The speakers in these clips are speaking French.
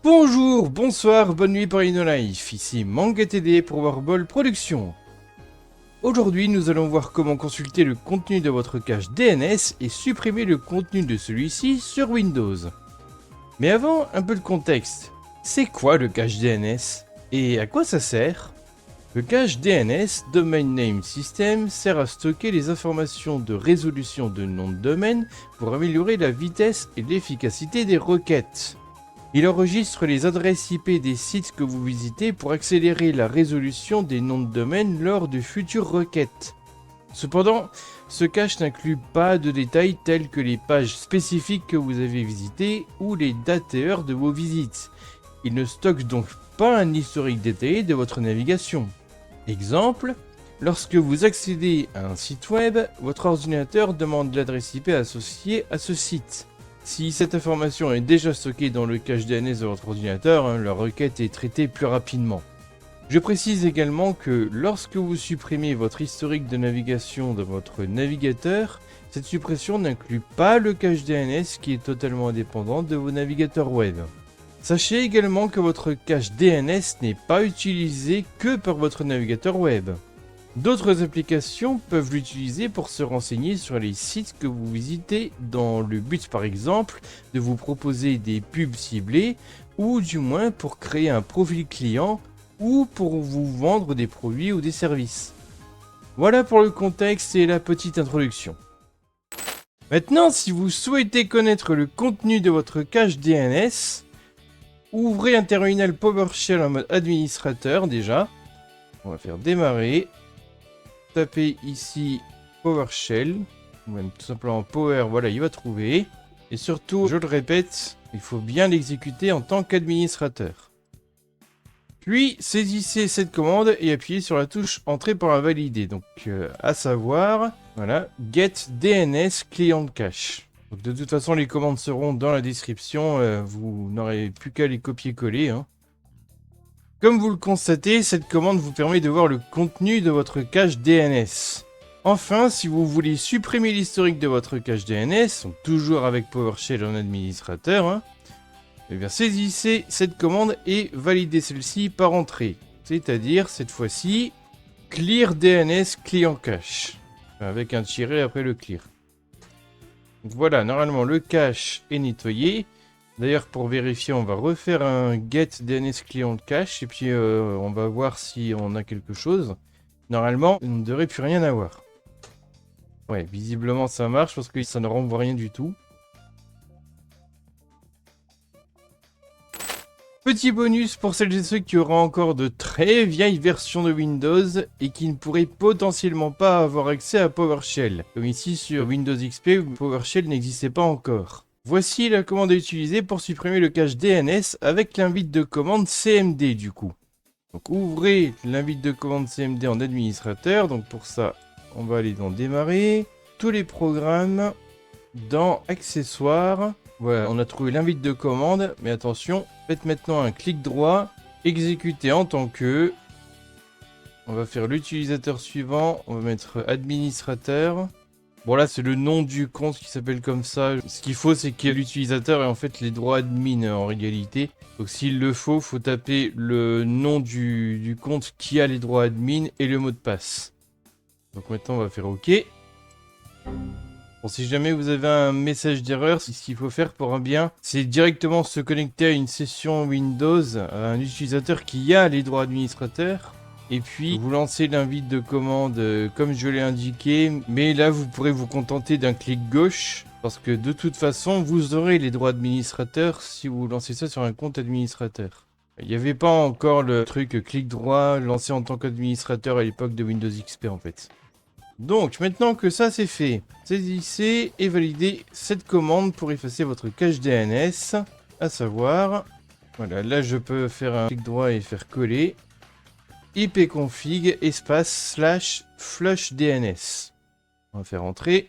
Bonjour, bonsoir, bonne nuit par InnoLife, ici MangaTD pour Warball Productions. Aujourd'hui, nous allons voir comment consulter le contenu de votre cache DNS et supprimer le contenu de celui-ci sur Windows. Mais avant, un peu de contexte. C'est quoi le cache DNS? Et à quoi ça sert? Le cache DNS, Domain Name System, sert à stocker les informations de résolution de nom de domaine pour améliorer la vitesse et l'efficacité des requêtes. Il enregistre les adresses IP des sites que vous visitez pour accélérer la résolution des noms de domaine lors de futures requêtes. Cependant, ce cache n'inclut pas de détails tels que les pages spécifiques que vous avez visitées ou les dates et heures de vos visites. Il ne stocke donc pas un historique détaillé de votre navigation. Exemple, lorsque vous accédez à un site web, votre ordinateur demande l'adresse IP associée à ce site. Si cette information est déjà stockée dans le cache DNS de votre ordinateur, la requête est traitée plus rapidement. Je précise également que lorsque vous supprimez votre historique de navigation de votre navigateur, cette suppression n'inclut pas le cache DNS qui est totalement indépendant de vos navigateurs web. Sachez également que votre cache DNS n'est pas utilisé que par votre navigateur web. D'autres applications peuvent l'utiliser pour se renseigner sur les sites que vous visitez dans le but par exemple de vous proposer des pubs ciblées ou du moins pour créer un profil client ou pour vous vendre des produits ou des services. Voilà pour le contexte et la petite introduction. Maintenant, si vous souhaitez connaître le contenu de votre cache DNS, ouvrez un terminal PowerShell en mode administrateur déjà. On va faire démarrer. Tapez ici PowerShell, ou même tout simplement Power, voilà, il va trouver. Et surtout, je le répète, il faut bien l'exécuter en tant qu'administrateur. Puis, saisissez cette commande et appuyez sur la touche Entrée pour la valider. Donc, à savoir, voilà, Get DNS Client Cache. Donc, de toute façon, les commandes seront dans la description, vous n'aurez plus qu'à les copier-coller, Comme vous le constatez, cette commande vous permet de voir le contenu de votre cache DNS. Enfin, si vous voulez supprimer l'historique de votre cache DNS, donc toujours avec PowerShell en administrateur, eh bien saisissez cette commande et validez celle-ci par entrée. C'est-à-dire, cette fois-ci, Clear DNS Client Cache. Avec un tiret après le clear. Donc voilà, normalement le cache est nettoyé. D'ailleurs, pour vérifier, on va refaire un get DNS client cache et puis on va voir si on a quelque chose. Normalement, on ne devrait plus rien avoir. Ouais, visiblement ça marche parce que ça ne renvoie rien du tout. Petit bonus pour celles et ceux qui auront encore de très vieilles versions de Windows et qui ne pourraient potentiellement pas avoir accès à PowerShell. Comme ici sur Windows XP, PowerShell n'existait pas encore. Voici la commande à utiliser pour supprimer le cache DNS avec l'invite de commande CMD du coup. Donc ouvrez l'invite de commande CMD en administrateur. Donc pour ça, on va aller dans démarrer. Tous les programmes, dans accessoires. Voilà, on a trouvé l'invite de commande. Mais attention, faites maintenant un clic droit. Exécuter en tant que. On va faire l'utilisateur suivant. On va mettre administrateur. Bon là c'est le nom du compte qui s'appelle comme ça. Ce qu'il faut c'est que l'utilisateur ait en fait les droits admin en réalité. Donc s'il le faut taper le nom du compte qui a les droits admin et le mot de passe. Donc maintenant on va faire OK. Bon, si jamais vous avez un message d'erreur, ce qu'il faut faire pour un bien, c'est directement se connecter à une session Windows, à un utilisateur qui a les droits administrateurs. Et puis, vous lancez l'invite de commande comme je l'ai indiqué. Mais là, vous pourrez vous contenter d'un clic gauche. Parce que de toute façon, vous aurez les droits administrateurs si vous lancez ça sur un compte administrateur. Il n'y avait pas encore le truc clic droit lancé en tant qu'administrateur à l'époque de Windows XP en fait. Donc, maintenant que ça c'est fait, saisissez et validez cette commande pour effacer votre cache DNS. À savoir, voilà, là je peux faire un clic droit et faire coller. ipconfig espace / flush DNS. On va faire entrer.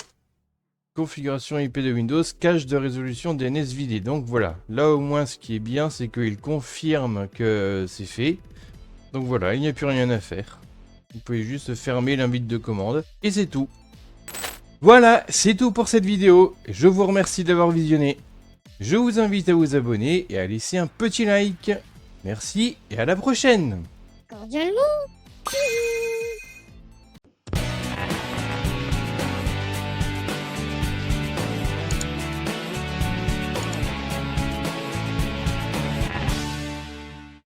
Configuration IP de Windows, cache de résolution DNS vidé. Donc voilà, là au moins ce qui est bien, c'est qu'il confirme que c'est fait. Donc voilà, il n'y a plus rien à faire. Vous pouvez juste fermer l'invite de commande et c'est tout. Voilà, c'est tout pour cette vidéo. Je vous remercie d'avoir visionné. Je vous invite à vous abonner et à laisser un petit like. Merci et à la prochaine. Cordialement.